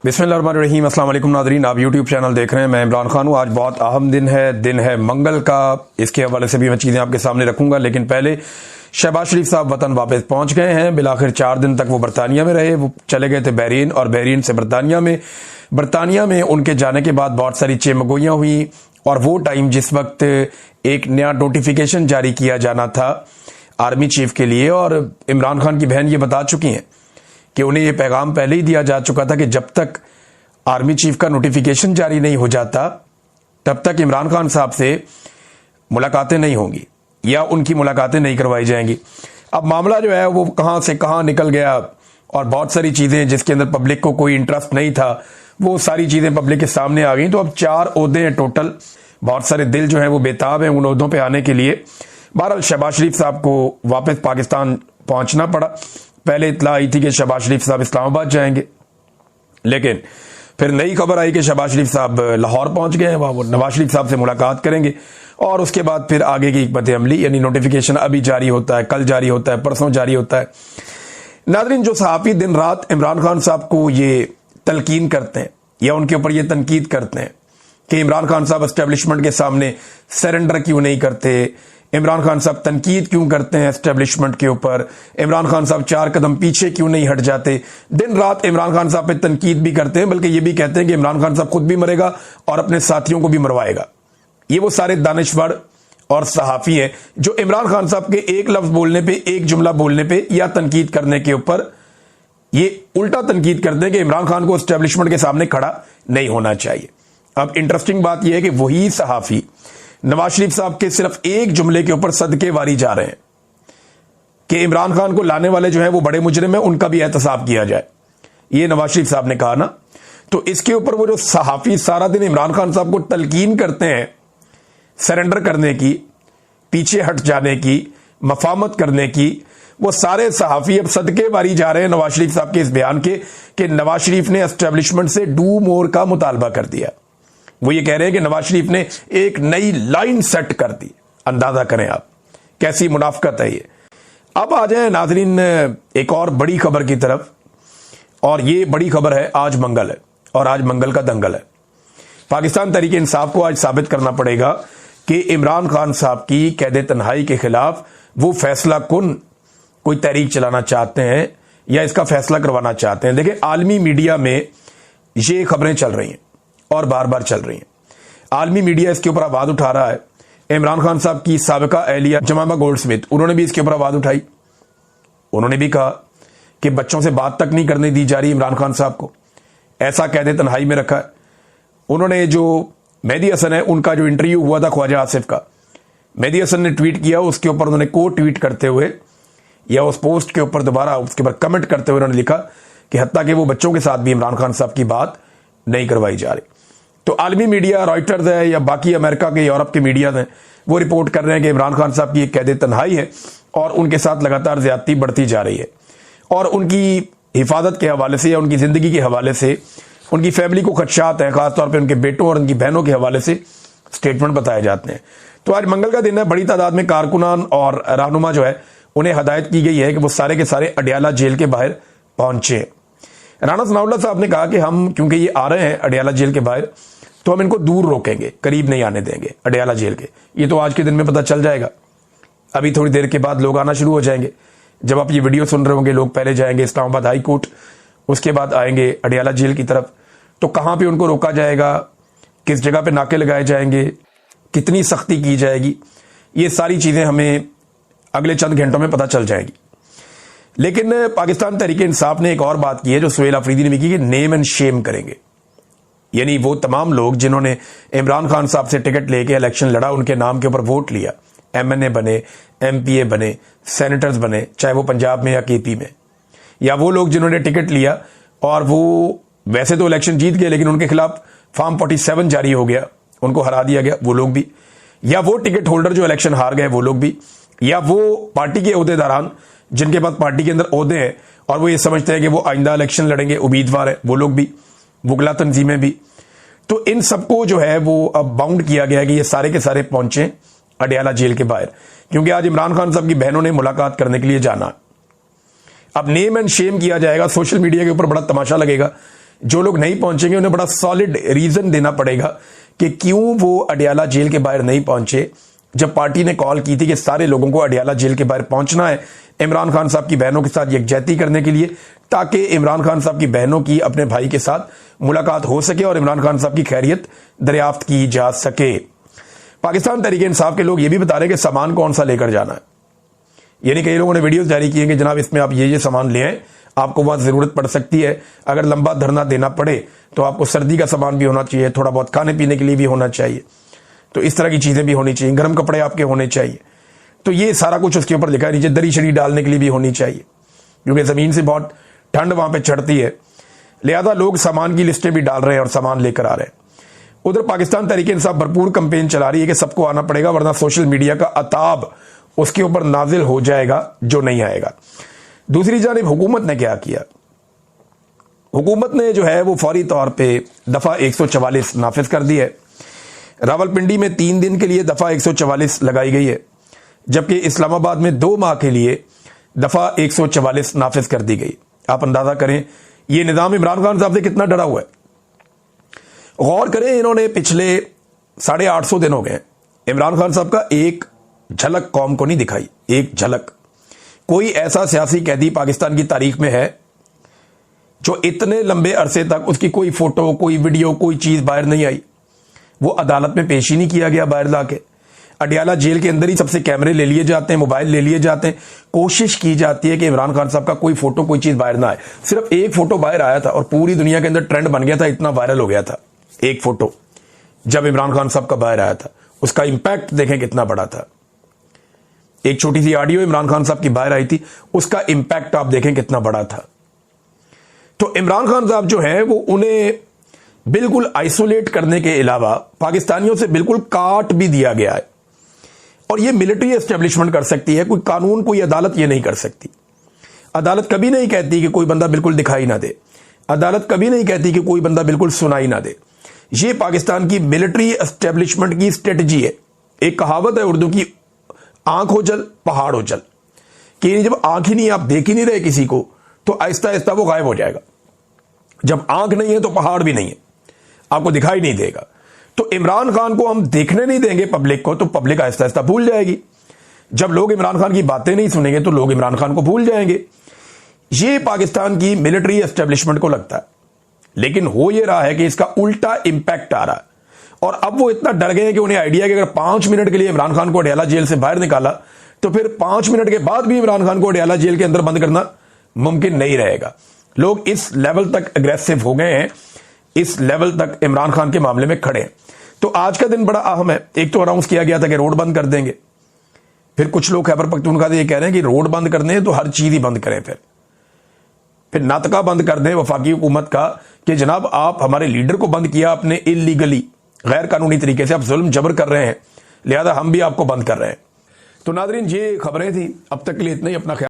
बिस्मिल्लाहिर्रहमानिर्रहीम। अस्सलाम वालेकुम नाज़रीन, आप यूट्यूब चैनल देख रहे हैं। मैं इमरान खान हूँ। आज बहुत अहम दिन है मंगल का। इसके हवाले से भी मैं चीज़ें आपके सामने रखूंगा, लेकिन पहले शहबाज शरीफ साहब वतन वापस पहुंच गए हैं। बिलाखिर 4 दिन तक वो बरतानिया में रहे। वो चले गए थे बहरीन और बहरीन से बरतानिया में उनके जाने के बाद बहुत सारी चेमगोइयाँ हुई। और वो टाइम जिस वक्त एक नया नोटिफिकेशन जारी किया जाना था आर्मी चीफ के लिए, और इमरान खान की बहन ये बता चुकी हैं कि उन्हें यह पैगाम पहले ही दिया जा चुका था कि जब तक आर्मी चीफ का नोटिफिकेशन जारी नहीं हो जाता तब तक इमरान खान साहब से मुलाकातें नहीं होंगी या उनकी मुलाकातें नहीं करवाई जाएंगी। अब मामला जो है वो कहां से कहां निकल गया, और बहुत सारी चीजें जिसके अंदर पब्लिक को कोई इंटरेस्ट नहीं था वो सारी चीजें पब्लिक के सामने आ गई। तो अब 4 ओहदे हैं टोटल। बहुत सारे दिल जो है वो बेताब हैं उन ओहदों पे आने के लिए। बहरहाल शहबाज शरीफ साहब को वापस पाकिस्तान पहुंचना पड़ा। पहले इत्तला आई थी कि शहबाज शरीफ साहब इस्लामाबाद जाएंगे, लेकिन फिर नई खबर आई कि शहबाज शरीफ साहब लाहौर पहुंच गए हैं। वहां वो नवाज शरीफ साहब से मुलाकात करेंगे और उसके बाद फिर आगे की हिकमत अमली, यानी नोटिफिकेशन अभी जारी होता है, कल जारी होता है, परसों जारी होता है। नाज़रीन, जो सहाफ़ी दिन रात इमरान खान साहब को ये तलकीन करते हैं या उनके ऊपर ये तनकीद करते हैं कि इमरान खान साहब एस्टेब्लिशमेंट के सामने सरेंडर क्यों नहीं करते, इमरान खान साहब तनकीद क्यों करते हैं एस्टेब्लिशमेंट के ऊपर, इमरान खान साहब 4 कदम पीछे क्यों नहीं हट जाते, दिन रात इमरान खान साहब पे तनकीद भी करते हैं, बल्कि ये भी कहते हैं कि इमरान खान साहब खुद भी मरेगा और अपने साथियों को भी मरवाएगा। ये वो सारे दानिशवर और सहाफी हैं जो इमरान खान साहब के एक लफ्ज बोलने पे, एक जुमला बोलने पे या तनकीद करने के ऊपर ये उल्टा तनकीद करते हैं कि इमरान खान को एस्टेब्लिशमेंट के सामने खड़ा नहीं होना चाहिए। अब इंटरेस्टिंग बात यह है कि वही सहाफी नवाज शरीफ साहब के सिर्फ एक जुमले के ऊपर सदके वारी जा रहे हैं कि इमरान खान को लाने वाले जो हैं वो बड़े मुजरिम हैं, उनका भी एहतसाब किया जाए। ये नवाज शरीफ साहब ने कहा ना, तो इसके ऊपर वो जो सहाफी सारा दिन इमरान खान साहब को तलकीन करते हैं सरेंडर करने की, पीछे हट जाने की, मफामत करने की, वो सारे सहाफी अब सदके वारी जा रहे हैं नवाज शरीफ साहब के इस बयान के कि नवाज शरीफ ने एस्टेब्लिशमेंट से डू मोर का मुतालबा कर दिया। वो ये कह रहे हैं कि नवाज शरीफ ने एक नई लाइन सेट कर दी। अंदाजा करें आप कैसी मुनाफकत है ये। अब आ जाए नाजरीन एक और बड़ी खबर की तरफ, और ये बड़ी खबर है आज मंगल है और आज मंगल का दंगल है। पाकिस्तान तहरीक इंसाफ को आज साबित करना पड़ेगा कि इमरान खान साहब की कैद तन्हाई के खिलाफ वो फैसला कुन कोई तहरीक चलाना चाहते हैं या इसका फैसला करवाना चाहते हैं। देखिए, आलमी मीडिया में ये खबरें चल रही हैं और बार बार चल रही हैं। आलमी मीडिया इसके ऊपर आवाज उठा रहा है। इमरान खान साहब की साबिका एहलिया जमामा गोल्डस्मिथ, उन्होंने भी इसके ऊपर आवाज उठाई। उन्होंने भी कहा कि बच्चों से बात तक नहीं करने दी जा रही इमरान खान साहब को, ऐसा कैद तन्हाई में रखा है। उन्होंने जो मेहदी हसन है उनका जो इंटरव्यू हुआ था ख्वाजा आसिफ का, मेहदी हसन ने ट्वीट किया, उसके ऊपर उन्होंने को ट्वीट करते हुए या उस पोस्ट के ऊपर दोबारा उसके ऊपर कमेंट करते हुए उन्होंने लिखा कि हत्ता कि वो बच्चों के साथ भी इमरान खान साहब की बात नहीं करवाई जा रही। तो आलमी मीडिया, रॉयटर्स है या बाकी अमेरिका के, यूरोप के मीडिया हैं, वो रिपोर्ट कर रहे हैं कि इमरान खान साहब की एक कैद तन्हाई है और उनके साथ लगातार ज्यादती बढ़ती जा रही है, और उनकी हिफाजत के हवाले से या उनकी जिंदगी के हवाले से उनकी फैमिली को खदशात हैं, खासतौर पर उनके बेटों और उनकी बहनों के हवाले से स्टेटमेंट बताए जाते हैं। तो आज मंगल का दिन है। बड़ी तादाद में कारकुनान और रहनुमा जो है उन्हें हदायत की गई है कि वो सारे के सारे अडियाला जेल के बाहर पहुंचे। राणा सनाउल्लाह साहब ने कहा कि हम क्योंकि ये आ रहे हैं अडियाला जेल के बाहर, तो हम इनको दूर रोकेंगे, करीब नहीं आने देंगे अडियाला जेल के। ये तो आज के दिन में पता चल जाएगा। अभी थोड़ी देर के बाद लोग आना शुरू हो जाएंगे। जब आप ये वीडियो सुन रहे होंगे, लोग पहले जाएंगे इस्लामाबाद हाई कोर्ट, उसके बाद आएंगे अडियाला जेल की तरफ। तो कहां पे उनको रोका जाएगा, किस जगह पे नाके लगाए जाएंगे, कितनी सख्ती की जाएगी, ये सारी चीजें हमें अगले चंद घंटों में पता चल जाएगी। लेकिन पाकिस्तान तहरीक इंसाफ ने एक और बात की है जो सुहेल अफरीदी ने भी की कि नेम एंड शेम करेंगे। यानी वो तमाम लोग जिन्होंने इमरान खान साहब से टिकट लेके इलेक्शन लड़ा, उनके नाम के ऊपर वोट लिया, MNA बने, MPA बने, सेनेटर्स बने, चाहे वो पंजाब में या KP में, या वो लोग जिन्होंने टिकट लिया और वो वैसे तो इलेक्शन जीत गए लेकिन उनके खिलाफ फॉर्म 47 जारी हो गया, उनको हरा दिया गया, वो लोग भी, या वो टिकट होल्डर जो इलेक्शन हार गए वो लोग भी, या वो पार्टी के ओहदेदारान जिनके पास पार्टी के अंदर ओहदे हैं और वो ये समझते हैं कि वो आइंदा इलेक्शन लड़ेंगे, उम्मीदवार है, वो लोग भी, वुकला तंजीमें भी। तो इन सबको जो है वो अब बाउंड किया गया कि ये सारे के सारे पहुंचे अडियाला जेल के बाहर, क्योंकि आज इमरान खान साहब की बहनों ने मुलाकात करने के लिए जाना। अब नेम एंड शेम किया जाएगा, सोशल मीडिया के ऊपर बड़ा तमाशा लगेगा जो लोग नहीं पहुंचेंगे उन्हें बड़ा सॉलिड रीजन देना पड़ेगा कि क्यों वो अडियाला जेल के बाहर नहीं पहुंचे, जब पार्टी ने कॉल की थी कि सारे लोगों को अडियाला जेल के बाहर पहुंचना है इमरान खान साहब की बहनों के साथ यकजहती करने के लिए, ताकि इमरान खान साहब की बहनों की अपने भाई के साथ मुलाकात हो सके और इमरान खान साहब की खैरियत दरियाफ्त की जा सके। पाकिस्तान तहरीक इंसाफ के लोग ये भी बता रहे हैं कि सामान कौन सा लेकर जाना है, यानी कई लोगों ने वीडियोस जारी किए कि जनाब इसमें आप ये सामान ले आए, आपको वहां जरूरत पड़ सकती है, अगर लंबा धरना देना पड़े तो आपको सर्दी का सामान भी होना चाहिए, थोड़ा बहुत खाने पीने के लिए भी होना चाहिए, तो इस तरह की चीजें भी होनी चाहिए, गर्म कपड़े आपके होने चाहिए। तो ये सारा कुछ उसके ऊपर लिखा है, नीचे दरी शरी डालने के लिए भी होनी चाहिए, क्योंकि जमीन से बहुत ठंड वहां पे चढ़ती है, लिहाजा लोग सामान की लिस्टें भी डाल रहे हैं और सामान लेकर आ रहे हैं। उधर पाकिस्तान तहरीक इंसाफ भरपूर कंपेन चला रही है कि सबको आना पड़ेगा, वरना सोशल मीडिया का अताब उसके ऊपर नाजिल हो जाएगा जो नहीं आएगा। दूसरी जानिब हुकूमत ने क्या किया, हुकूमत ने जो है वो फौरी तौर पे दफा 144 नाफिज कर दी है। रावलपिंडी में 3 दिन के लिए दफा 144 लगाई गई है, जबकि इस्लामाबाद में 2 माह के लिए दफा 144 नाफिज कर दी गई। आप अंदाजा करें ये निजाम इमरान खान साहब से कितना डरा हुआ है। गौर करें, इन्होंने पिछले 850 दिन हो गए इमरान खान साहब का एक झलक कौम को नहीं दिखाई, एक झलक। कोई ऐसा सियासी कैदी पाकिस्तान की तारीख में है जो इतने लंबे अरसे तक उसकी कोई फोटो, कोई वीडियो, कोई चीज बाहर नहीं आई, वो अदालत में पेश ही नहीं किया गया बाहर लाके। अडियाला जेल के अंदर ही सबसे कैमरे ले लिए जाते हैं, मोबाइल ले लिए जाते हैं, कोशिश की जाती है कि इमरान खान साहब का कोई फोटो, कोई चीज बाहर ना आए। सिर्फ एक फोटो बाहर आया था और पूरी दुनिया के अंदर ट्रेंड बन गया था, इतना वायरल हो गया था एक फोटो जब इमरान खान साहब का बाहर आया था। उसका इंपैक्ट देखें कितना बड़ा था। एक छोटी सी ऑडियो इमरान खान साहब की बाहर आई थी, उसका इंपैक्ट आप देखें कितना बड़ा था। तो इमरान खान साहब जो है वो उन्हें बिल्कुल आइसोलेट करने के अलावा पाकिस्तानियों से बिल्कुल काट भी दिया गया है। और ये मिलिट्री एस्टेब्लिशमेंट कर सकती है, कोई कानून, कोई अदालत ये नहीं कर सकती। अदालत कभी नहीं कहती कि कोई बंदा बिल्कुल दिखाई ना दे, अदालत कभी नहीं कहती कि कोई बंदा बिल्कुल सुनाई ना दे। ये पाकिस्तान की मिलिट्री एस्टेब्लिशमेंट की स्ट्रेटजी है। एक कहावत है उर्दू की, आंख हो जल पहाड़ हो जल, कि जब आंख ही नहीं, आप देख ही नहीं रहे किसी को, तो आहिस्ता आहिस्ता वो गायब हो जाएगा। जब आंख नहीं है तो पहाड़ भी नहीं है, आपको दिखाई नहीं देगा। तो इमरान खान को हम देखने नहीं देंगे पब्लिक को, तो पब्लिक आहिस्ता आहिस्ता भूल जाएगी। जब लोग इमरान खान की बातें नहीं सुनेंगे तो लोग इमरान खान को भूल जाएंगे। ये पाकिस्तान की मिलिट्री एस्टेब्लिशमेंट को लगता है, लेकिन हो यह रहा है कि इसका उल्टा इंपैक्ट आ रहा है। और अब वो इतना डर गए हैं कि उन्हें आइडिया है कि अगर 5 मिनट के लिए इमरान खान को अडियाला जेल से बाहर निकाला तो फिर 5 मिनट के बाद भी इमरान खान को अडियाला जेल के अंदर बंद करना मुमकिन नहीं रहेगा। लोग इस लेवल तक अग्रेसिव हो गए हैं, इस लेवल तक इमरान खान के मामले में खड़े हैं। तो आज का दिन बड़ा अहम है। एक तो अनाउंस किया गया था कि रोड बंद कर देंगे, फिर कुछ लोग खैबर पख्तूनख्वा से ये कह रहे हैं कि रोड बंद करने हैं तो हर चीज ही बंद करें, फिर नातका बंद कर दें वफाकी हुकूमत का कि जनाब आप हमारे लीडर को बंद किया आपने इलीगली, गैर कानूनी तरीके से, आप जुल्म जबर कर रहे हैं, लिहाजा हम भी आपको बंद कर रहे हैं। तो नादरीन, ये खबरें थी अब तक के लिए इतना ही। अपना ख्याल